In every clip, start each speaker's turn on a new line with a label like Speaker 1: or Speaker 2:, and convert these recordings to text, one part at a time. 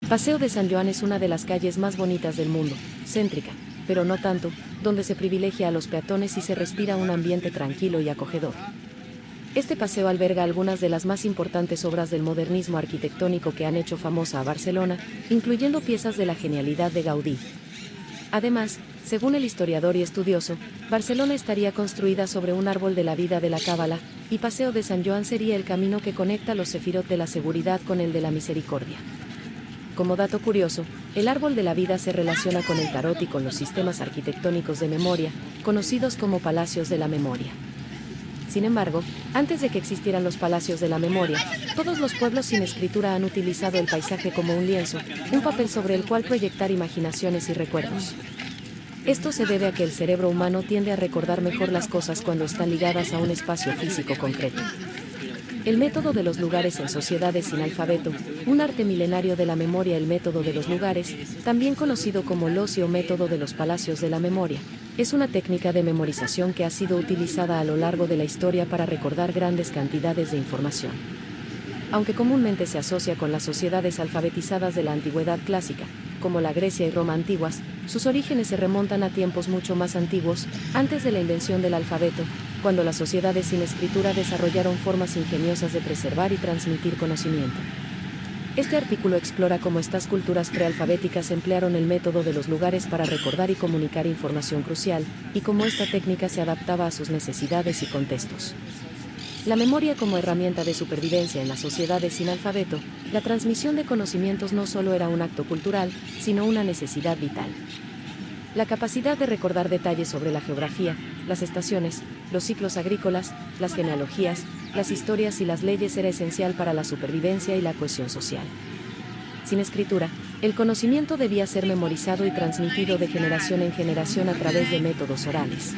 Speaker 1: Paseo de San Joan es una de las calles más bonitas del mundo, céntrica, pero no tanto, donde se privilegia a los peatones y se respira un ambiente tranquilo y acogedor. Este paseo alberga algunas de las más importantes obras del modernismo arquitectónico que han hecho famosa a Barcelona, incluyendo piezas de la genialidad de Gaudí. Además, según el historiador y estudioso, Barcelona estaría construida sobre un árbol de la vida de la Cábala, y Paseo de San Joan sería el camino que conecta los sefirot de la seguridad con el de la misericordia. Como dato curioso, el árbol de la vida se relaciona con el tarot y con los sistemas arquitectónicos de memoria, conocidos como palacios de la memoria. Sin embargo, antes de que existieran los palacios de la memoria, todos los pueblos sin escritura han utilizado el paisaje como un lienzo, un papel sobre el cual proyectar imaginaciones y recuerdos. Esto se debe a que el cerebro humano tiende a recordar mejor las cosas cuando están ligadas a un espacio físico concreto. El método de los lugares en sociedades sin alfabeto, un arte milenario de la memoria. El método de los lugares, también conocido como LOSI o método de los palacios de la memoria, es una técnica de memorización que ha sido utilizada a lo largo de la historia para recordar grandes cantidades de información. Aunque comúnmente se asocia con las sociedades alfabetizadas de la antigüedad clásica, como la Grecia y Roma antiguas, sus orígenes se remontan a tiempos mucho más antiguos, antes de la invención del alfabeto, cuando las sociedades sin escritura desarrollaron formas ingeniosas de preservar y transmitir conocimiento. Este artículo explora cómo estas culturas prealfabéticas emplearon el método de los lugares para recordar y comunicar información crucial, y cómo esta técnica se adaptaba a sus necesidades y contextos. La memoria como herramienta de supervivencia en las sociedades sin alfabeto, la transmisión de conocimientos no solo era un acto cultural, sino una necesidad vital. La capacidad de recordar detalles sobre la geografía, las estaciones, los ciclos agrícolas, las genealogías, las historias y las leyes era esencial para la supervivencia y la cohesión social. Sin escritura, el conocimiento debía ser memorizado y transmitido de generación en generación a través de métodos orales.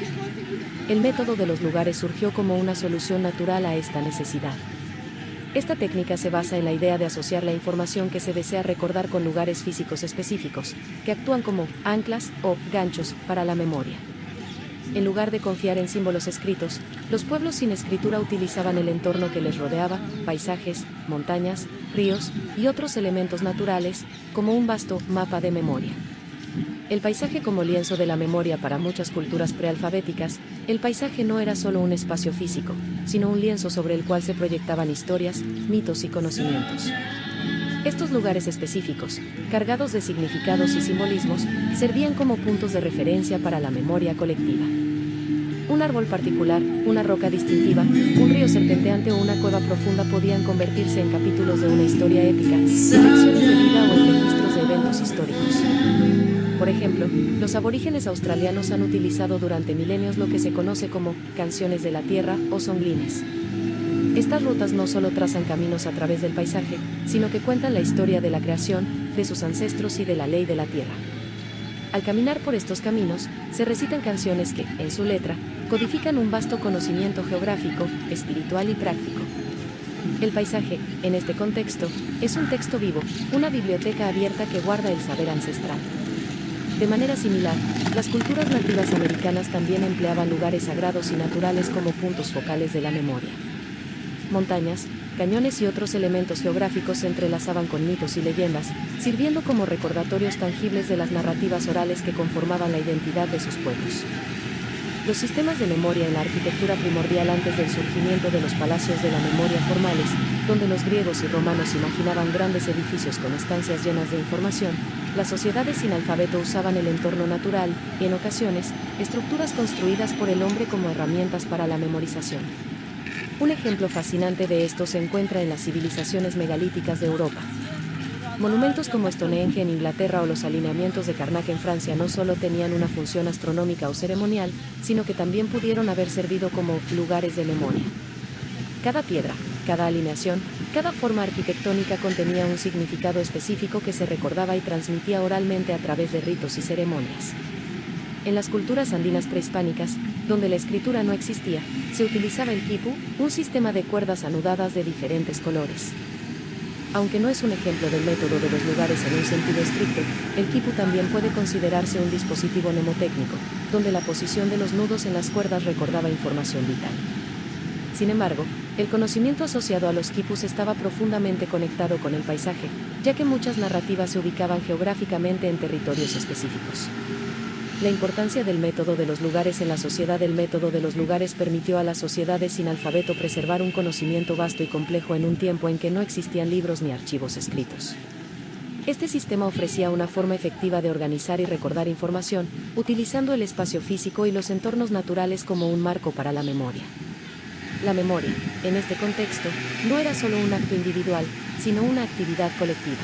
Speaker 1: El método de los lugares surgió como una solución natural a esta necesidad. Esta técnica se basa en la idea de asociar la información que se desea recordar con lugares físicos específicos, que actúan como anclas o ganchos para la memoria. En lugar de confiar en símbolos escritos, los pueblos sin escritura utilizaban el entorno que les rodeaba, paisajes, montañas, ríos y otros elementos naturales, como un vasto mapa de memoria. El paisaje como lienzo de la memoria. Para muchas culturas prealfabéticas, el paisaje no era solo un espacio físico, sino un lienzo sobre el cual se proyectaban historias, mitos y conocimientos. Estos lugares específicos, cargados de significados y simbolismos, servían como puntos de referencia para la memoria colectiva. Un árbol particular, una roca distintiva, un río serpenteante o una cueva profunda podían convertirse en capítulos de una historia épica, en lecciones de vida o en registros de eventos históricos. Por ejemplo, los aborígenes australianos han utilizado durante milenios lo que se conoce como canciones de la tierra o songlines. Estas rutas no solo trazan caminos a través del paisaje, sino que cuentan la historia de la creación, de sus ancestros y de la ley de la tierra. Al caminar por estos caminos, se recitan canciones que, en su letra, codifican un vasto conocimiento geográfico, espiritual y práctico. El paisaje, en este contexto, es un texto vivo, una biblioteca abierta que guarda el saber ancestral. De manera similar, las culturas nativas americanas también empleaban lugares sagrados y naturales como puntos focales de la memoria. Montañas, cañones y otros elementos geográficos se entrelazaban con mitos y leyendas, sirviendo como recordatorios tangibles de las narrativas orales que conformaban la identidad de sus pueblos. Los sistemas de memoria en la arquitectura primordial antes del surgimiento de los palacios de la memoria formales, donde los griegos y romanos imaginaban grandes edificios con estancias llenas de información, las sociedades sin alfabeto usaban el entorno natural, y en ocasiones, estructuras construidas por el hombre como herramientas para la memorización. Un ejemplo fascinante de esto se encuentra en las civilizaciones megalíticas de Europa. Monumentos como Stonehenge en Inglaterra o los alineamientos de Karnak en Francia no solo tenían una función astronómica o ceremonial, sino que también pudieron haber servido como lugares de memoria. Cada piedra, cada alineación, cada forma arquitectónica contenía un significado específico que se recordaba y transmitía oralmente a través de ritos y ceremonias. En las culturas andinas prehispánicas, donde la escritura no existía, se utilizaba el quipu, un sistema de cuerdas anudadas de diferentes colores. Aunque no es un ejemplo del método de los lugares en un sentido estricto, el quipu también puede considerarse un dispositivo mnemotécnico, donde la posición de los nudos en las cuerdas recordaba información vital. Sin embargo, El conocimiento asociado a los quipus estaba profundamente conectado con el paisaje, ya que muchas narrativas se ubicaban geográficamente en territorios específicos. La importancia del método de los lugares en la sociedad. El método de los lugares permitió a las sociedades sin alfabeto preservar un conocimiento vasto y complejo en un tiempo en que no existían libros ni archivos escritos. Este sistema ofrecía una forma efectiva de organizar y recordar información, utilizando el espacio físico y los entornos naturales como un marco para la memoria. La memoria, en este contexto, no era solo un acto individual, sino una actividad colectiva.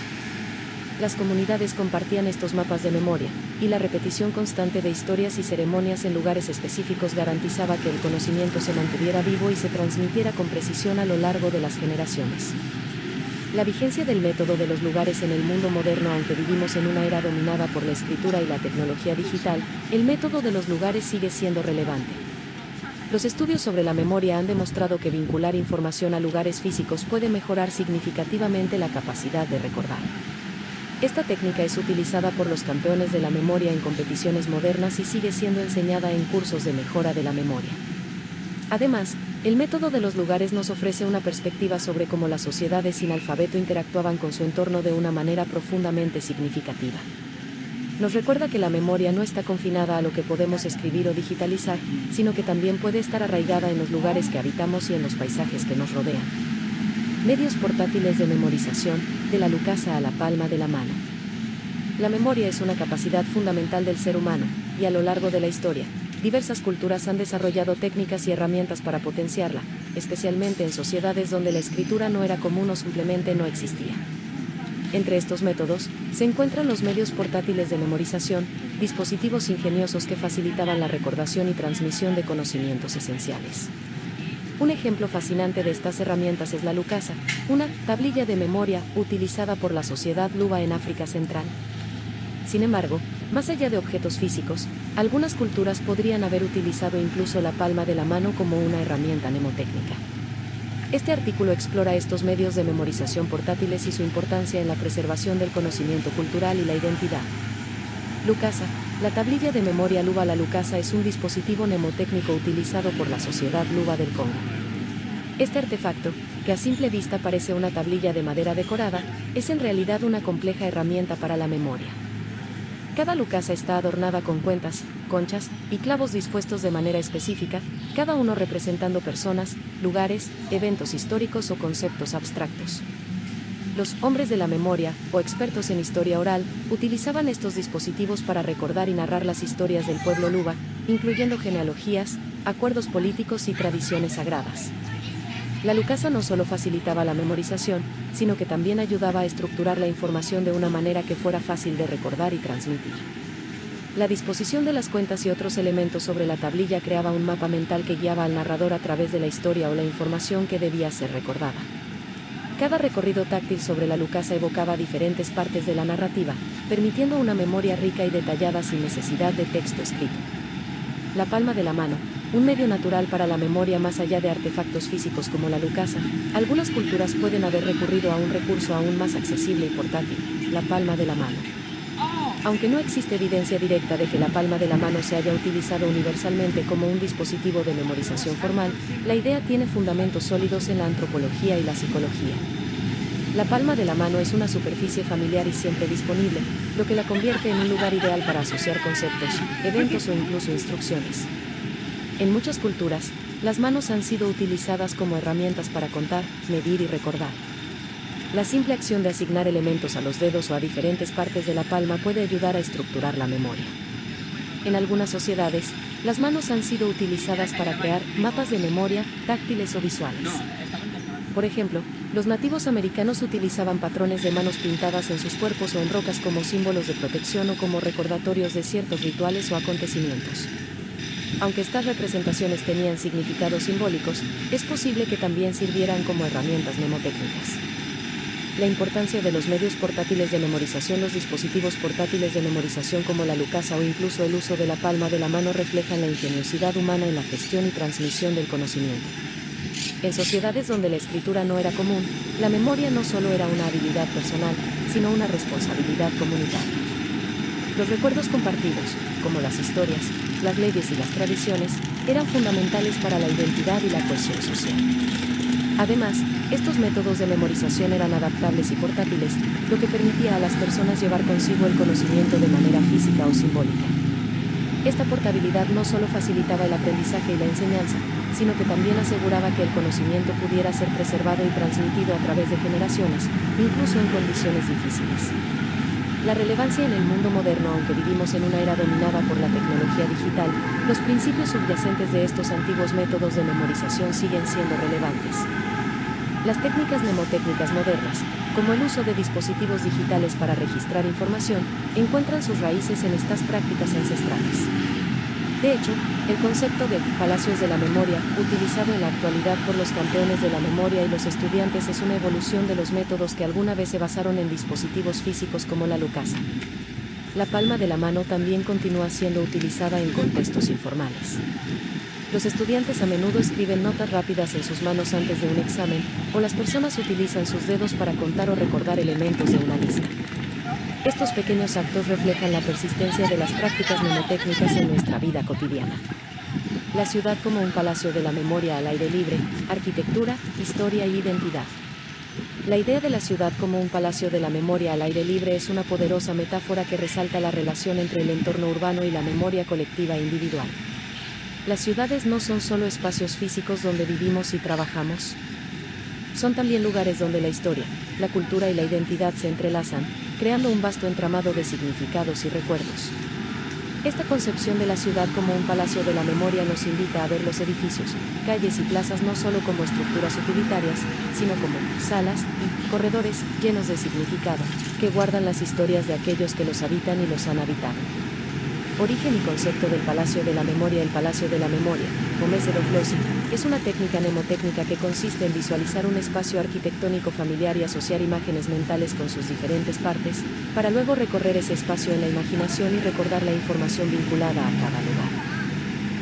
Speaker 1: Las comunidades compartían estos mapas de memoria, y la repetición constante de historias y ceremonias en lugares específicos garantizaba que el conocimiento se mantuviera vivo y se transmitiera con precisión a lo largo de las generaciones. La vigencia del método de los lugares en el mundo moderno. Aunque vivimos en una era dominada por la escritura y la tecnología digital, el método de los lugares sigue siendo relevante. Los estudios sobre la memoria han demostrado que vincular información a lugares físicos puede mejorar significativamente la capacidad de recordar. Esta técnica es utilizada por los campeones de la memoria en competiciones modernas y sigue siendo enseñada en cursos de mejora de la memoria. Además, el método de los lugares nos ofrece una perspectiva sobre cómo las sociedades sin alfabeto interactuaban con su entorno de una manera profundamente significativa. Nos recuerda que la memoria no está confinada a lo que podemos escribir o digitalizar, sino que también puede estar arraigada en los lugares que habitamos y en los paisajes que nos rodean. Medios portátiles de memorización, de la Lucasa a la palma de la mano. La memoria es una capacidad fundamental del ser humano, y a lo largo de la historia, diversas culturas han desarrollado técnicas y herramientas para potenciarla, especialmente en sociedades donde la escritura no era común o simplemente no existía. Entre estos métodos, se encuentran los medios portátiles de memorización, dispositivos ingeniosos que facilitaban la recordación y transmisión de conocimientos esenciales. Un ejemplo fascinante de estas herramientas es la Lucasa, una tablilla de memoria utilizada por la sociedad Luba en África Central. Sin embargo, más allá de objetos físicos, algunas culturas podrían haber utilizado incluso la palma de la mano como una herramienta mnemotécnica. Este artículo explora estos medios de memorización portátiles y su importancia en la preservación del conocimiento cultural y la identidad. Lucasa, la tablilla de memoria Luba. La Lucasa es un dispositivo mnemotécnico utilizado por la sociedad Luba del Congo. Este artefacto, que a simple vista parece una tablilla de madera decorada, es en realidad una compleja herramienta para la memoria. Cada Lucasa está adornada con cuentas, conchas y clavos dispuestos de manera específica, cada uno representando personas, lugares, eventos históricos o conceptos abstractos. Los hombres de la memoria, o expertos en historia oral, utilizaban estos dispositivos para recordar y narrar las historias del pueblo Luba, incluyendo genealogías, acuerdos políticos y tradiciones sagradas. La Lucasa no solo facilitaba la memorización, sino que también ayudaba a estructurar la información de una manera que fuera fácil de recordar y transmitir. La disposición de las cuentas y otros elementos sobre la tablilla creaba un mapa mental que guiaba al narrador a través de la historia o la información que debía ser recordada. Cada recorrido táctil sobre la Lucasa evocaba diferentes partes de la narrativa, permitiendo una memoria rica y detallada sin necesidad de texto escrito. La palma de la mano, un medio natural para la memoria más allá de artefactos físicos como la Lucasa. Algunas culturas pueden haber recurrido a un recurso aún más accesible y portátil, la palma de la mano. Aunque no existe evidencia directa de que la palma de la mano se haya utilizado universalmente como un dispositivo de memorización formal, la idea tiene fundamentos sólidos en la antropología y la psicología. La palma de la mano es una superficie familiar y siempre disponible, lo que la convierte en un lugar ideal para asociar conceptos, eventos o incluso instrucciones. En muchas culturas, las manos han sido utilizadas como herramientas para contar, medir y recordar. La simple acción de asignar elementos a los dedos o a diferentes partes de la palma puede ayudar a estructurar la memoria. En algunas sociedades, las manos han sido utilizadas para crear mapas de memoria, táctiles o visuales. Por ejemplo, los nativos americanos utilizaban patrones de manos pintadas en sus cuerpos o en rocas como símbolos de protección o como recordatorios de ciertos rituales o acontecimientos. Aunque estas representaciones tenían significados simbólicos, es posible que también sirvieran como herramientas mnemotécnicas. La importancia de los medios portátiles de memorización. Los dispositivos portátiles de memorización como la Lucasa o incluso el uso de la palma de la mano reflejan la ingeniosidad humana en la gestión y transmisión del conocimiento. En sociedades donde la escritura no era común, la memoria no solo era una habilidad personal, sino una responsabilidad comunitaria. Los recuerdos compartidos, como las historias, las leyes y las tradiciones, eran fundamentales para la identidad y la cohesión social. Además, estos métodos de memorización eran adaptables y portátiles, lo que permitía a las personas llevar consigo el conocimiento de manera física o simbólica. Esta portabilidad no solo facilitaba el aprendizaje y la enseñanza, sino que también aseguraba que el conocimiento pudiera ser preservado y transmitido a través de generaciones, incluso en condiciones difíciles. La relevancia en el mundo moderno, aunque vivimos en una era dominada por la tecnología digital, los principios subyacentes de estos antiguos métodos de memorización siguen siendo relevantes. Las técnicas mnemotécnicas modernas, como el uso de dispositivos digitales para registrar información, encuentran sus raíces en estas prácticas ancestrales. De hecho, el concepto de palacios de la memoria, utilizado en la actualidad por los campeones de la memoria y los estudiantes, es una evolución de los métodos que alguna vez se basaron en dispositivos físicos como la Lucasa. La palma de la mano también continúa siendo utilizada en contextos informales. Los estudiantes a menudo escriben notas rápidas en sus manos antes de un examen, o las personas utilizan sus dedos para contar o recordar elementos de una lista. Estos pequeños actos reflejan la persistencia de las prácticas mnemotécnicas en nuestra vida cotidiana. La ciudad como un palacio de la memoria al aire libre, arquitectura, historia y identidad. La idea de la ciudad como un palacio de la memoria al aire libre es una poderosa metáfora que resalta la relación entre el entorno urbano y la memoria colectiva e individual. Las ciudades no son solo espacios físicos donde vivimos y trabajamos. Son también lugares donde la historia, la cultura y la identidad se entrelazan, creando un vasto entramado de significados y recuerdos. Esta concepción de la ciudad como un palacio de la memoria nos invita a ver los edificios, calles y plazas no solo como estructuras utilitarias, sino como salas y corredores llenos de significado, que guardan las historias de aquellos que los habitan y los han habitado. Origen y concepto del Palacio de la Memoria. El Palacio de la Memoria, o Mesedoflosi, es una técnica mnemotécnica que consiste en visualizar un espacio arquitectónico familiar y asociar imágenes mentales con sus diferentes partes, para luego recorrer ese espacio en la imaginación y recordar la información vinculada a cada lugar.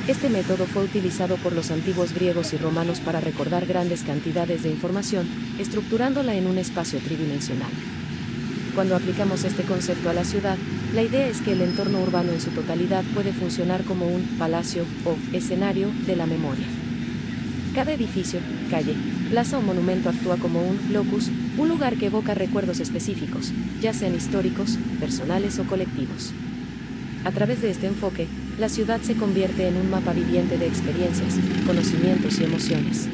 Speaker 1: Este método fue utilizado por los antiguos griegos y romanos para recordar grandes cantidades de información, estructurándola en un espacio tridimensional. Cuando aplicamos este concepto a la ciudad, la idea es que el entorno urbano en su totalidad puede funcionar como un palacio o escenario de la memoria. Cada edificio, calle, plaza o monumento actúa como un locus, un lugar que evoca recuerdos específicos, ya sean históricos, personales o colectivos. A través de este enfoque, la ciudad se convierte en un mapa viviente de experiencias, conocimientos y emociones.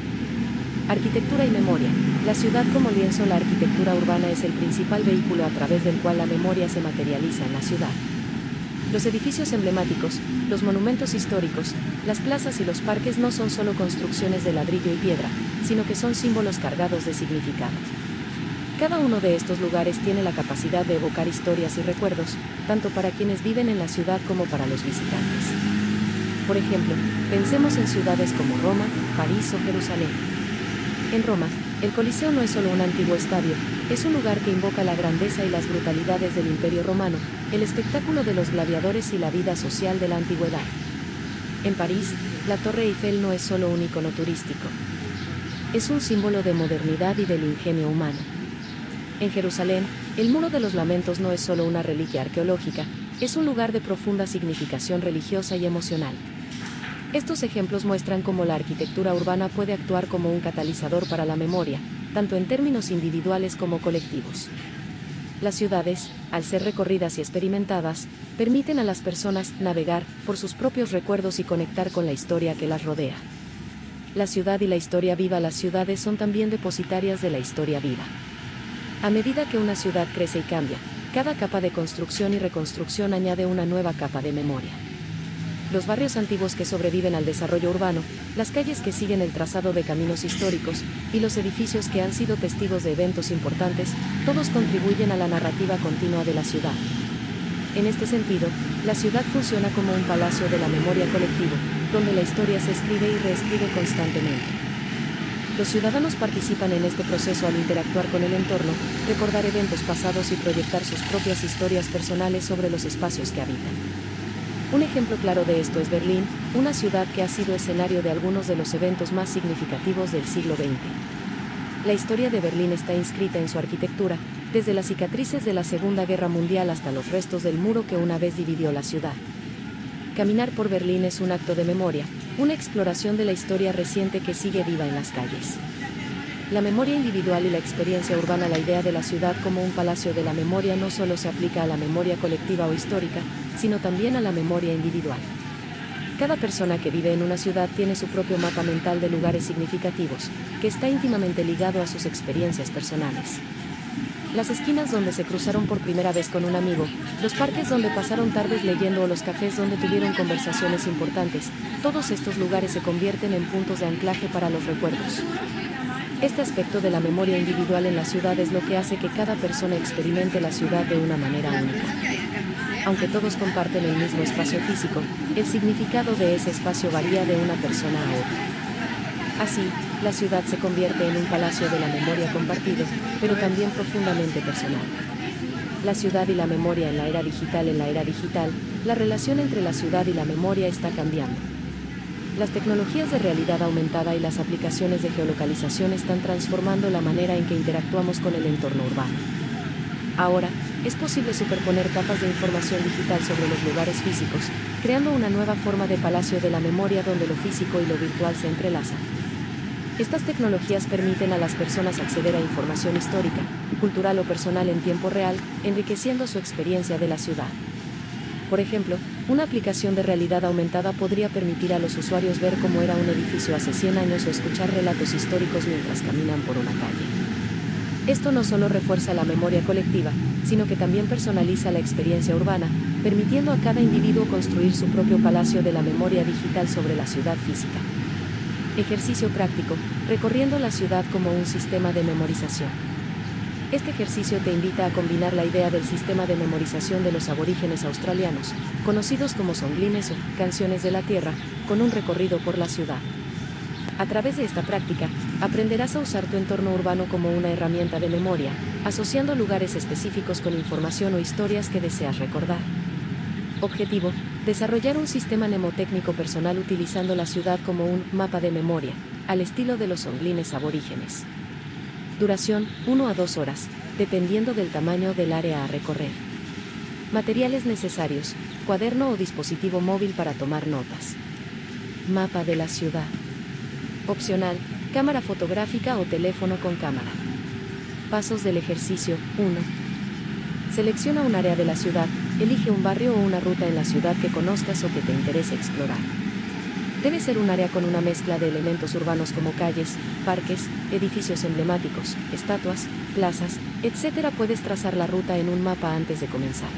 Speaker 1: Arquitectura y memoria. La ciudad como lienzo. La arquitectura urbana es el principal vehículo a través del cual la memoria se materializa en la ciudad. Los edificios emblemáticos, los monumentos históricos, las plazas y los parques no son solo construcciones de ladrillo y piedra, sino que son símbolos cargados de significado. Cada uno de estos lugares tiene la capacidad de evocar historias y recuerdos, tanto para quienes viven en la ciudad como para los visitantes. Por ejemplo, pensemos en ciudades como Roma, París o Jerusalén. En Roma, el Coliseo no es solo un antiguo estadio, es un lugar que invoca la grandeza y las brutalidades del Imperio Romano, el espectáculo de los gladiadores y la vida social de la antigüedad. En París, la Torre Eiffel no es solo un icono turístico. Es un símbolo de modernidad y del ingenio humano. En Jerusalén, el Muro de los Lamentos no es solo una reliquia arqueológica, es un lugar de profunda significación religiosa y emocional. Estos ejemplos muestran cómo la arquitectura urbana puede actuar como un catalizador para la memoria, tanto en términos individuales como colectivos. Las ciudades, al ser recorridas y experimentadas, permiten a las personas navegar por sus propios recuerdos y conectar con la historia que las rodea. La ciudad y la historia viva. Las ciudades son también depositarias de la historia viva. A medida que una ciudad crece y cambia, cada capa de construcción y reconstrucción añade una nueva capa de memoria. Los barrios antiguos que sobreviven al desarrollo urbano, las calles que siguen el trazado de caminos históricos, y los edificios que han sido testigos de eventos importantes, todos contribuyen a la narrativa continua de la ciudad. En este sentido, la ciudad funciona como un palacio de la memoria colectivo, donde la historia se escribe y reescribe constantemente. Los ciudadanos participan en este proceso al interactuar con el entorno, recordar eventos pasados y proyectar sus propias historias personales sobre los espacios que habitan. Un ejemplo claro de esto es Berlín, una ciudad que ha sido escenario de algunos de los eventos más significativos del siglo XX. La historia de Berlín está inscrita en su arquitectura, desde las cicatrices de la Segunda Guerra Mundial hasta los restos del muro que una vez dividió la ciudad. Caminar por Berlín es un acto de memoria, una exploración de la historia reciente que sigue viva en las calles. La memoria individual y la experiencia urbana. La idea de la ciudad como un palacio de la memoria no solo se aplica a la memoria colectiva o histórica, sino también a la memoria individual. Cada persona que vive en una ciudad tiene su propio mapa mental de lugares significativos, que está íntimamente ligado a sus experiencias personales. Las esquinas donde se cruzaron por primera vez con un amigo, los parques donde pasaron tardes leyendo o los cafés donde tuvieron conversaciones importantes, todos estos lugares se convierten en puntos de anclaje para los recuerdos. Este aspecto de la memoria individual en la ciudad es lo que hace que cada persona experimente la ciudad de una manera única. Aunque todos comparten el mismo espacio físico, el significado de ese espacio varía de una persona a otra. Así, la ciudad se convierte en un palacio de la memoria compartido, pero también profundamente personal. La ciudad y la memoria en la era digital. En la era digital, la relación entre la ciudad y la memoria está cambiando. Las tecnologías de realidad aumentada y las aplicaciones de geolocalización están transformando la manera en que interactuamos con el entorno urbano. Ahora, es posible superponer capas de información digital sobre los lugares físicos, creando una nueva forma de palacio de la memoria donde lo físico y lo virtual se entrelazan. Estas tecnologías permiten a las personas acceder a información histórica, cultural o personal en tiempo real, enriqueciendo su experiencia de la ciudad. Por ejemplo, una aplicación de realidad aumentada podría permitir a los usuarios ver cómo era un edificio hace 100 años o escuchar relatos históricos mientras caminan por una calle. Esto no solo refuerza la memoria colectiva, sino que también personaliza la experiencia urbana, permitiendo a cada individuo construir su propio palacio de la memoria digital sobre la ciudad física. Ejercicio práctico, recorriendo la ciudad como un sistema de memorización. Este ejercicio te invita a combinar la idea del sistema de memorización de los aborígenes australianos, conocidos como songlines o canciones de la tierra, con un recorrido por la ciudad. A través de esta práctica, aprenderás a usar tu entorno urbano como una herramienta de memoria, asociando lugares específicos con información o historias que deseas recordar. Objetivo: desarrollar un sistema mnemotécnico personal utilizando la ciudad como un mapa de memoria, al estilo de los songlines aborígenes. Duración: 1 a 2 horas, dependiendo del tamaño del área a recorrer. Materiales necesarios: cuaderno o dispositivo móvil para tomar notas. Mapa de la ciudad. Opcional: cámara fotográfica o teléfono con cámara. Pasos del ejercicio: 1. Selecciona un área de la ciudad, elige un barrio o una ruta en la ciudad que conozcas o que te interese explorar. Debe ser un área con una mezcla de elementos urbanos como calles, parques, edificios emblemáticos, estatuas, plazas, etc. Puedes trazar la ruta en un mapa antes de comenzar.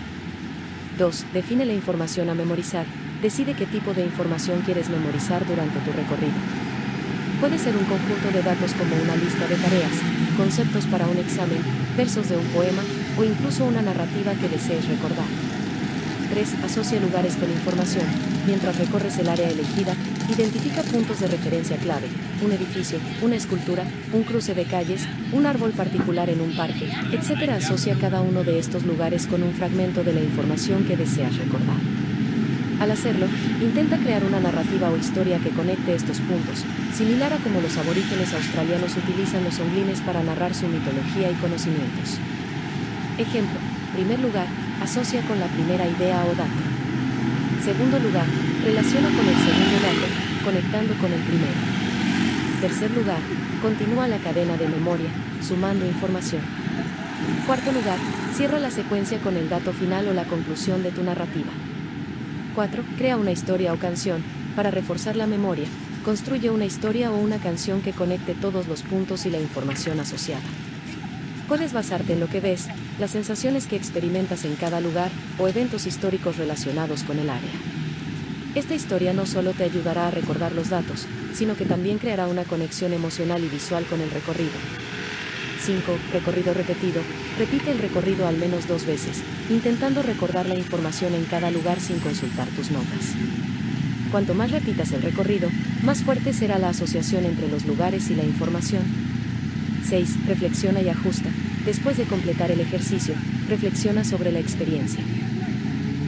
Speaker 1: 2. Define la información a memorizar. Decide qué tipo de información quieres memorizar durante tu recorrido. Puede ser un conjunto de datos como una lista de tareas, conceptos para un examen, versos de un poema, o incluso una narrativa que desees recordar. 3. Asocia lugares con información. Mientras recorres el área elegida, identifica puntos de referencia clave, un edificio, una escultura, un cruce de calles, un árbol particular en un parque, etc. Asocia cada uno de estos lugares con un fragmento de la información que deseas recordar. Al hacerlo, intenta crear una narrativa o historia que conecte estos puntos, similar a como los aborígenes australianos utilizan los songlines para narrar su mitología y conocimientos. Ejemplo: primer lugar, asocia con la primera idea o dato. Segundo lugar, relaciona con el segundo dato, conectando con el primero. Tercer lugar, continúa la cadena de memoria, sumando información. Cuarto lugar, cierra la secuencia con el dato final o la conclusión de tu narrativa. 4. Crea una historia o canción. Para reforzar la memoria, construye una historia o una canción que conecte todos los puntos y la información asociada. Puedes basarte en lo que ves, las sensaciones que experimentas en cada lugar, o eventos históricos relacionados con el área. Esta historia no solo te ayudará a recordar los datos, sino que también creará una conexión emocional y visual con el recorrido. 5. Recorrido repetido. Repite el recorrido al menos 2 veces, intentando recordar la información en cada lugar sin consultar tus notas. Cuanto más repitas el recorrido, más fuerte será la asociación entre los lugares y la información. 6. Reflexiona y ajusta. Después de completar el ejercicio, reflexiona sobre la experiencia.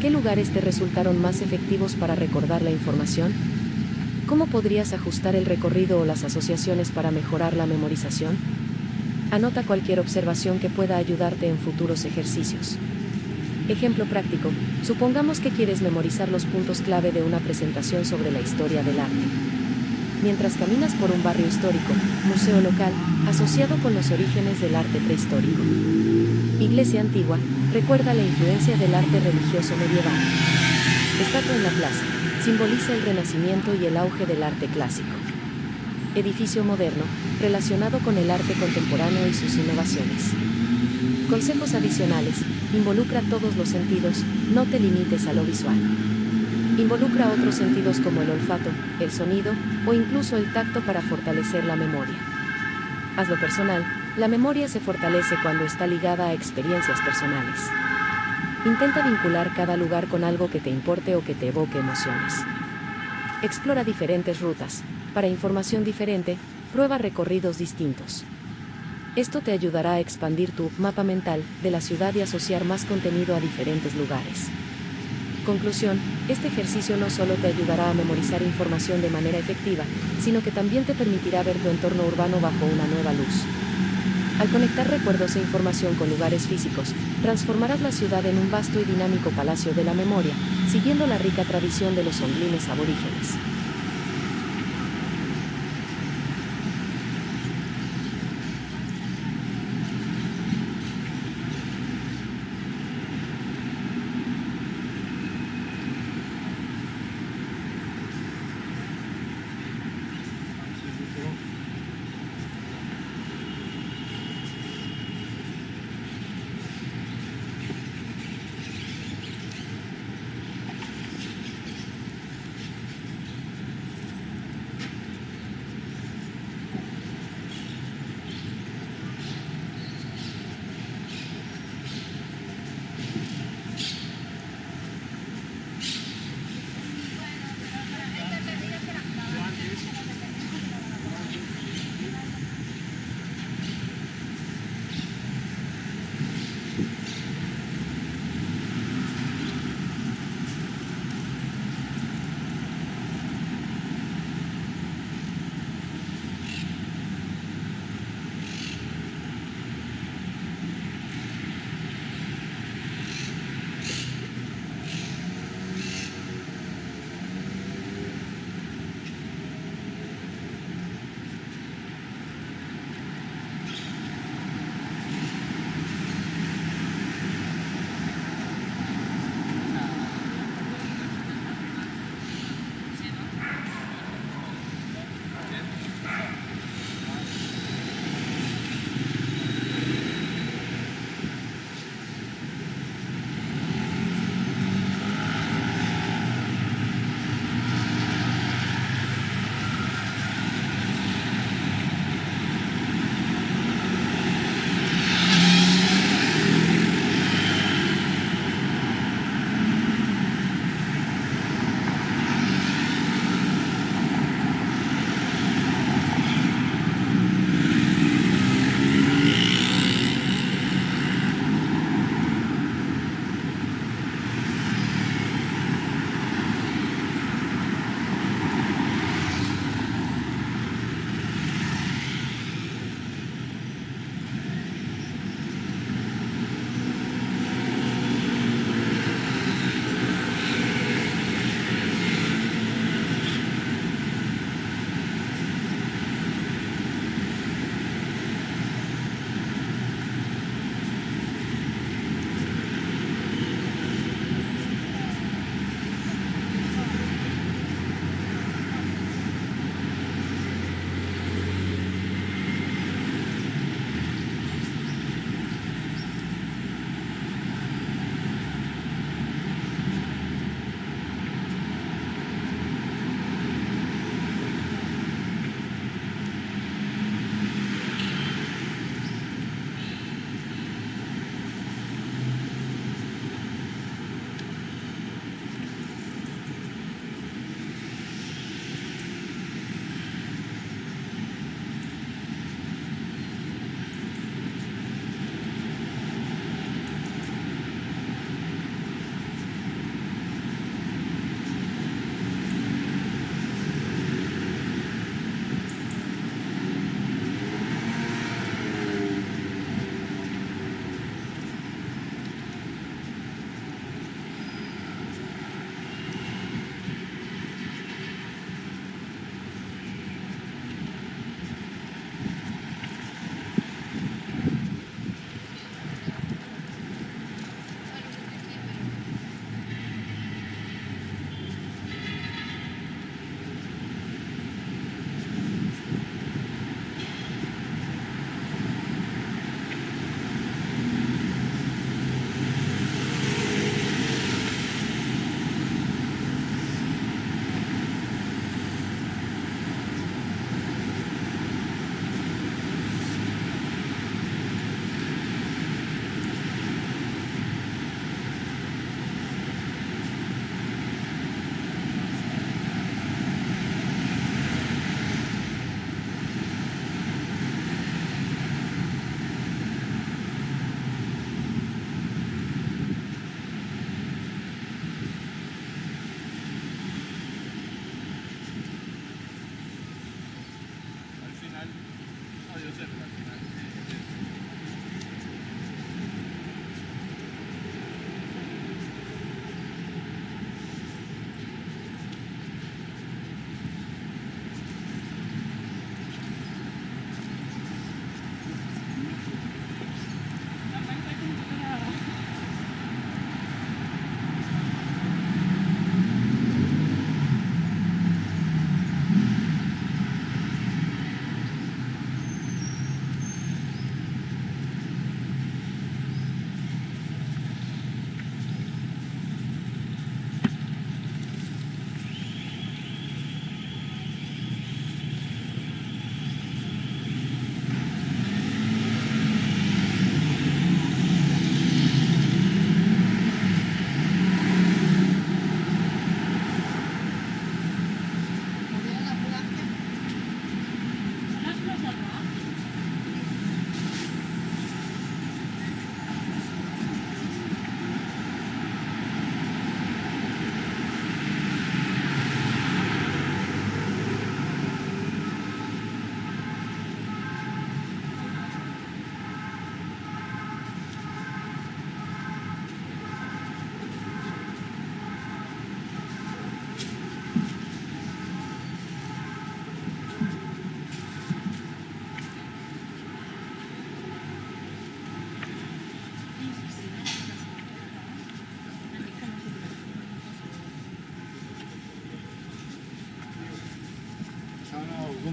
Speaker 1: ¿Qué lugares te resultaron más efectivos para recordar la información? ¿Cómo podrías ajustar el recorrido o las asociaciones para mejorar la memorización? Anota cualquier observación que pueda ayudarte en futuros ejercicios. Ejemplo práctico: supongamos que quieres memorizar los puntos clave de una presentación sobre la historia del arte. mientras caminas por un barrio histórico, museo local, asociado con los orígenes del arte prehistórico. Iglesia antigua, recuerda la influencia del arte religioso medieval. Estatua en la plaza, simboliza el renacimiento y el auge del arte clásico. Edificio moderno, relacionado con el arte contemporáneo y sus innovaciones. Consejos adicionales: involucra todos los sentidos, no te limites a lo visual. Involucra otros sentidos como el olfato, el sonido, o incluso el tacto para fortalecer la memoria. Hazlo personal, la memoria se fortalece cuando está ligada a experiencias personales. Intenta vincular cada lugar con algo que te importe o que te evoque emociones. Explora diferentes rutas. Para información diferente, prueba recorridos distintos. Esto te ayudará a expandir tu mapa mental de la ciudad y asociar más contenido a diferentes lugares. Conclusión: este ejercicio no solo te ayudará a memorizar información de manera efectiva, sino que también te permitirá ver tu entorno urbano bajo una nueva luz. Al conectar recuerdos e información con lugares físicos, transformarás la ciudad en un vasto y dinámico palacio de la memoria, siguiendo la rica tradición de los zonglines aborígenes.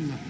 Speaker 2: alma.